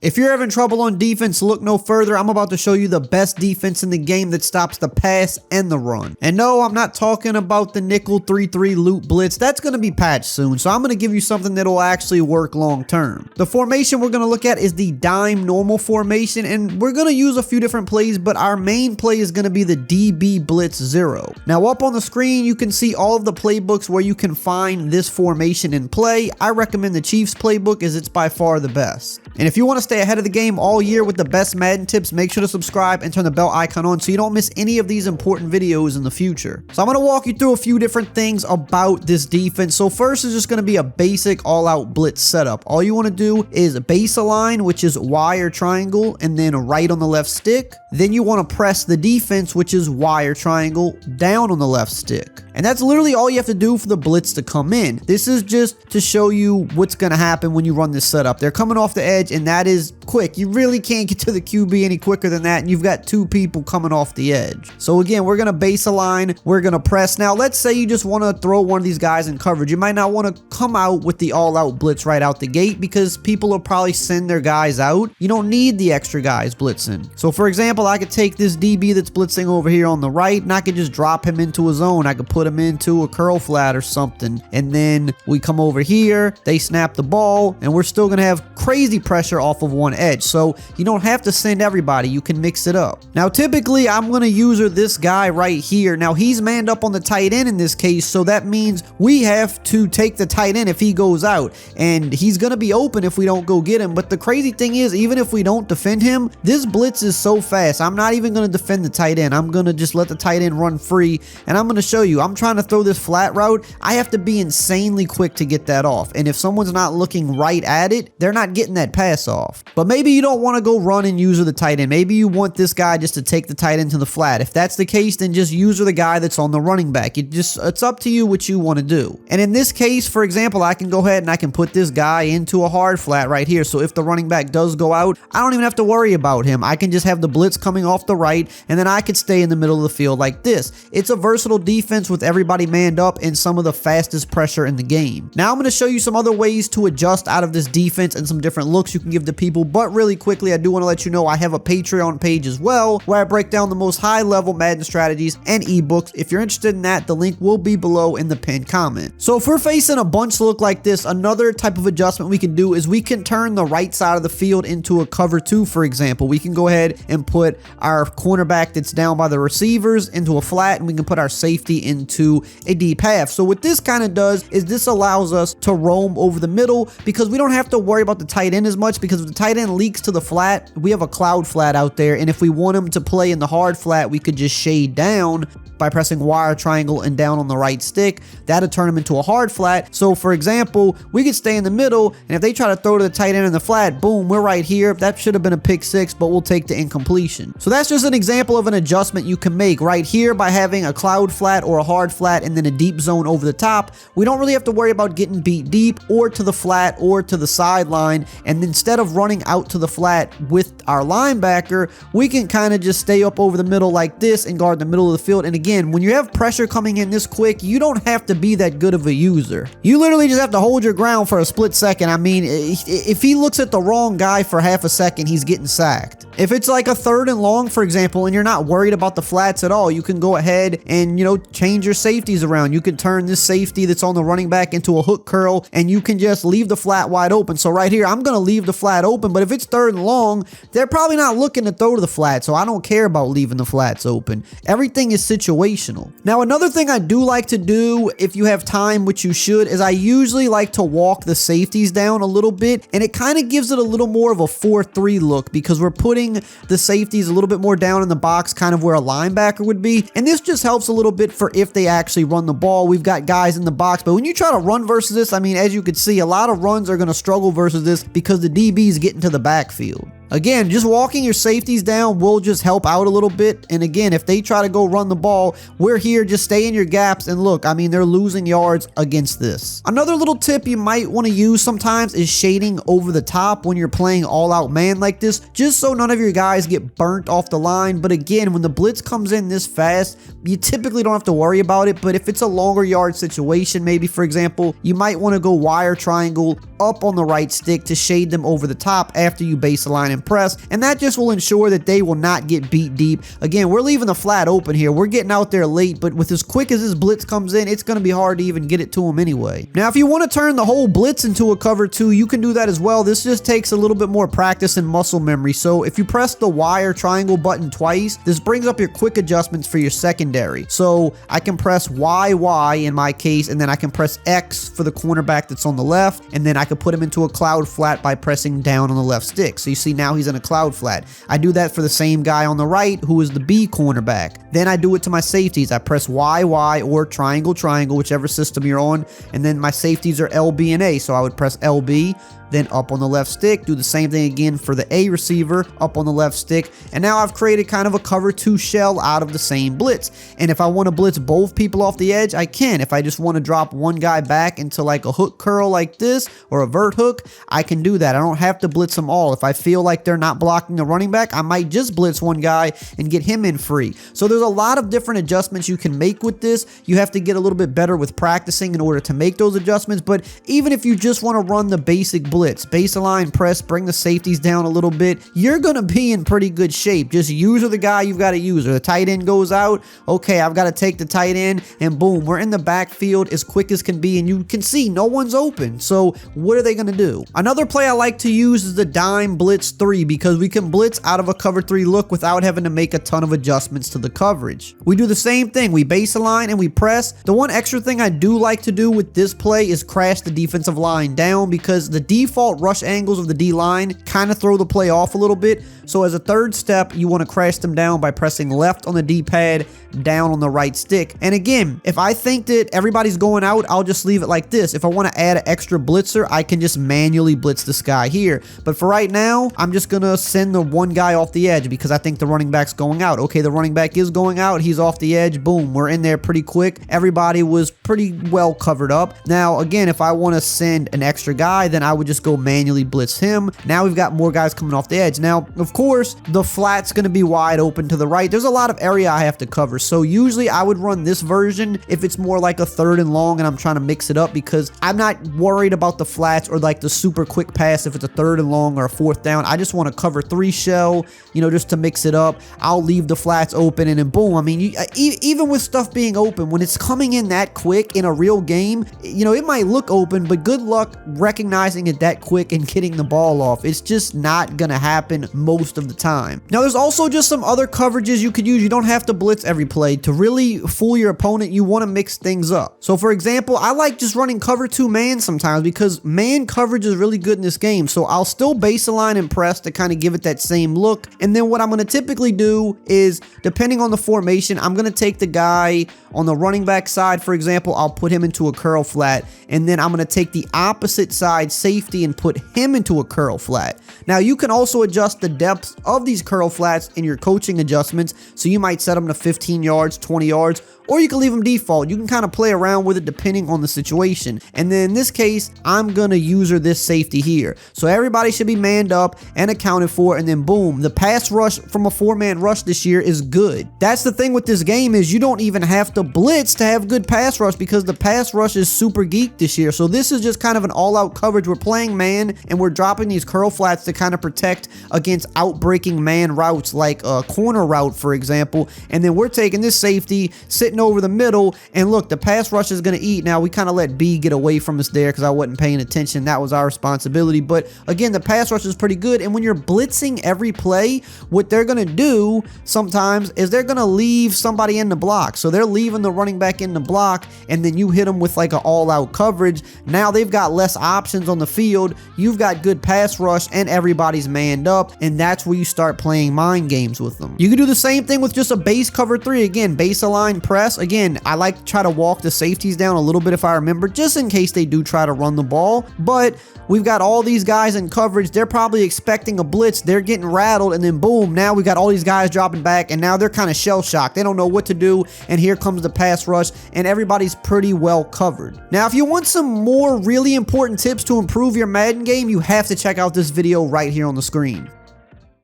If you're having trouble on defense, look no further. I'm about to show you the best defense in the game that stops the pass and the run. And no, I'm not talking about the nickel 3-3 loot blitz. That's going to be patched soon, so I'm going to give you something that will actually work long term. The formation we're going to look at is the dime normal formation, and we're going to use a few different plays, but our main play is going to be the DB blitz 0. Now up on the screen, you can see all of the playbooks where you can find this formation in play. I recommend the Chiefs playbook as it's by far the best. And if you want to stay ahead of the game all year with the best Madden tips, make sure to subscribe and turn the bell icon on so you don't miss any of these important videos in the future. So I'm going to walk you through a few different things about this defense. So first is just going to be a basic all-out blitz setup. All you want to do is base align, which is Y or triangle, and then right on the left stick. Then you want to press the defense, which is Y or triangle, down on the left stick. And that's literally all you have to do for the blitz to come in. This is just to show you what's going to happen when you run this setup. They're coming off the edge, and that is quick. You really can't get to the QB any quicker than that, and you've got two people coming off the edge. So again, we're going to base align. We're going to press. Now, let's say you just want to throw one of these guys in coverage. You might not want to come out with the all-out blitz right out the gate because people will probably send their guys out. You don't need the extra guys blitzing. So for example, I could take this DB that's blitzing over here on the right, and I could just drop him into a zone. I could put him into a curl flat or something, and then we come over here, they snap the ball, and we're still going to have crazy pressure off of one edge. So you don't have to send everybody. You can mix it up. Now, typically, I'm going to use this guy right here. Now, he's manned up on the tight end in this case, so that means we have to take the tight end if he goes out, and he's going to be open if we don't go get him. But the crazy thing is, even if we don't defend him, this blitz is so fast. I'm not even going to defend the tight end. I'm going to just let the tight end run free, and I'm going to show you. I'm trying to throw this flat route. I have to be insanely quick to get that off, and if someone's not looking right at it, they're not getting that pass off. But maybe you don't want to go run and use the tight end. Maybe you want this guy just to take the tight end to the flat. If that's the case, then just use the guy that's on the running back. It's up to you what you want to do. And in this case, for example, I can go ahead and I can put this guy into a hard flat right here. So if the running back does go out, I don't even have to worry about him. I can just have the blitz coming off the right, and then I could stay in the middle of the field like this. It's a versatile defense with everybody manned up and some of the fastest pressure in the game. Now I'm going to show you some other ways to adjust out of this defense and some different looks you can give to people. But really quickly, I do want to let you know I have a Patreon page as well where I break down the most high-level Madden strategies and ebooks. If you're interested in that, the link will be below in the pinned comment. So if we're facing a bunch look like this, another type of adjustment we can do is we can turn the right side of the field into a cover 2, for example. We can go ahead and put our cornerback that's down by the receivers into a flat, and we can put our safety into a deep half. So what this kind of does is this allows us to roam over the middle because we don't have to worry about the tight end as much, because if the tight end leaks to the flat, we have a cloud flat out there, and if we want him to play in the hard flat, we could just shade down by pressing Y or triangle and down on the right stick. That'll turn him into a hard flat. So for example, we could stay in the middle, and if they try to throw to the tight end in the flat, boom, we're right here. That should have been a pick 6, but we'll take the incompletion. So that's just an example of an adjustment you can make right here by having a cloud flat or a hard flat and then a deep zone over the top. We don't really have to worry about getting beat deep or to the flat or to the sideline, and instead of running out to the flat with our linebacker, we can kind of just stay up over the middle like this and guard the middle of the field. And again, when you have pressure coming in this quick, you don't have to be that good of a user. You literally just have to hold your ground for a split second. I mean, if he looks at the wrong guy for half a second, he's getting sacked. If it's like a 3rd and long, for example, and you're not worried about the flats at all, you can go ahead and, change your safeties around. You can turn this safety that's on the running back into a hook curl, and you can just leave the flat wide open. So right here, I'm going to leave the flat open, but if it's 3rd and long, they're probably not looking to throw to the flat, so I don't care about leaving the flats open. Everything is situational. Now, another thing I do like to do, if you have time, which you should, is I usually like to walk the safeties down a little bit, and it kind of gives it a little more of a 4-3 look because we're putting the safeties a little bit more down in the box, kind of where a linebacker would be, and this just helps a little bit for if they actually run the ball. We've got guys in the box, but when you try to run versus this, I mean, as you can see, a lot of runs are going to struggle versus this because the DBs get into the backfield. Again, just walking your safeties down will just help out a little bit. And again, if they try to go run the ball, we're here, just stay in your gaps. And look, I mean, they're losing yards against this. Another little tip you might want to use sometimes is shading over the top when you're playing all out man like this, just so none of your guys get burnt off the line. But again, when the blitz comes in this fast, you typically don't have to worry about it. But if it's a longer yard situation, maybe for example, you might want to go wire triangle up on the right stick to shade them over the top after you baseline and press, and that just will ensure that they will not get beat deep. Again, we're leaving the flat open here. We're getting out there late, but with as quick as this blitz comes in, it's going to be hard to even get it to them anyway. Now, if you want to turn the whole blitz into a cover 2, you can do that as well. This just takes a little bit more practice and muscle memory. So if you press the wire triangle button twice, this brings up your quick adjustments for your secondary. So I can press Y in my case, and then I can press X for the cornerback that's on the left, and then I could put him into a cloud flat by pressing down on the left stick. So you see now he's in a cloud flat. I do that for the same guy on the right who is the B cornerback. Then I do it to my safeties. I press Y or triangle, whichever system you're on, and then my safeties are LB and A. So I would press LB, then up on the left stick, do the same thing again for the A receiver, up on the left stick, and now I've created kind of a cover 2 shell out of the same blitz. And if I want to blitz both people off the edge, I can. If I just want to drop one guy back into like a hook curl like this, or a vert hook, I can do that. I don't have to blitz them all. If I feel like they're not blocking the running back, I might just blitz one guy and get him in free. So there's a lot of different adjustments you can make with this. You have to get a little bit better with practicing in order to make those adjustments, but even if you just want to run the basic blitz, baseline press, bring the safeties down a little bit, you're going to be in pretty good shape. Just user the guy you've got to use. Or the tight end goes out, okay, I've got to take the tight end, and boom, we're in the backfield as quick as can be, and you can see no one's open. So what are they going to do? Another play I like to use is the dime blitz 3, because we can blitz out of a cover 3 look without having to make a ton of adjustments to the coverage. We do the same thing. We baseline and we press. The one extra thing I do like to do with this play is crash the defensive line down, because the default rush angles of the D-line kind of throw the play off a little bit. So as a third step, you want to crash them down by pressing left on the D-pad, down on the right stick. And again, if I think that everybody's going out, I'll just leave it like this. If I want to add an extra blitzer, I can just manually blitz this guy here. But for right now, I'm just going to send the one guy off the edge because I think the running back's going out. Okay, the running back is going out. He's off the edge. Boom, we're in there pretty quick. Everybody was pretty well covered up. Now, again, if I want to send an extra guy, then I would just go manually blitz him. Now we've got more guys coming off the edge. Now, of course, the flat's going to be wide open to the right. There's a lot of area I have to cover. So usually I would run this version if it's more like a 3rd and long and I'm trying to mix it up, because I'm not worried about the flats or like the super quick pass if it's a 3rd and long or a 4th down. I just want to cover 3 shell, you know, just to mix it up. I'll leave the flats open, and then boom. I mean, even with stuff being open, when it's coming in that quick in a real game, you know, it might look open, but good luck recognizing it that quick and getting the ball off. It's just not going to happen most of the time. Now, there's also just some other coverages you could use. You don't have to blitz every play. To really fool your opponent, you want to mix things up. So for example, I like just running cover 2 man sometimes because man coverage is really good in this game. So I'll still baseline and press to kind of give it that same look. And then what I'm going to typically do is, depending on the formation, I'm going to take the guy on the running back side, for example, I'll put him into a curl flat, and then I'm going to take the opposite side safety and put him into a curl flat. Now, you can also adjust the depth of these curl flats in your coaching adjustments, so you might set them to 15 yards, 20 yards, or you can leave them default. You can kind of play around with it depending on the situation. And then in this case, I'm going to user this safety here. So everybody should be manned up and accounted for, and then boom, the pass rush from a 4-man rush this year is good. That's the thing with this game, is you don't even have to blitz to have good pass rush, because the pass rush is super geek this year. So this is just kind of an all-out coverage. We're playing man, and we're dropping these curl flats to kind of protect against outbreaking man routes like a corner route, for example. And then we're taking this safety, sitting over the middle, and look, the pass rush is going to eat. Now, we kind of let B get away from us there because I wasn't paying attention. That was our responsibility. But again, the pass rush is pretty good. And when you're blitzing every play, what they're going to do sometimes is they're going to leave somebody in the block. So they're leaving the running back in the block, and then you hit them with like an all-out coverage. Now they've got less options on the field. field, you've got good pass rush and everybody's manned up, and that's where you start playing mind games with them. You can do the same thing with just a base cover 3. Again, base align press. Again, I like to try to walk the safeties down a little bit if I remember, just in case they do try to run the ball. But we've got all these guys in coverage. They're probably expecting a blitz. They're getting rattled, and then boom, now we got all these guys dropping back, and now they're kind of shell-shocked. They don't know what to do, and here comes the pass rush, and everybody's pretty well covered. Now, if you want some more really important tips to improve your Madden game, you have to check out this video right here on the screen.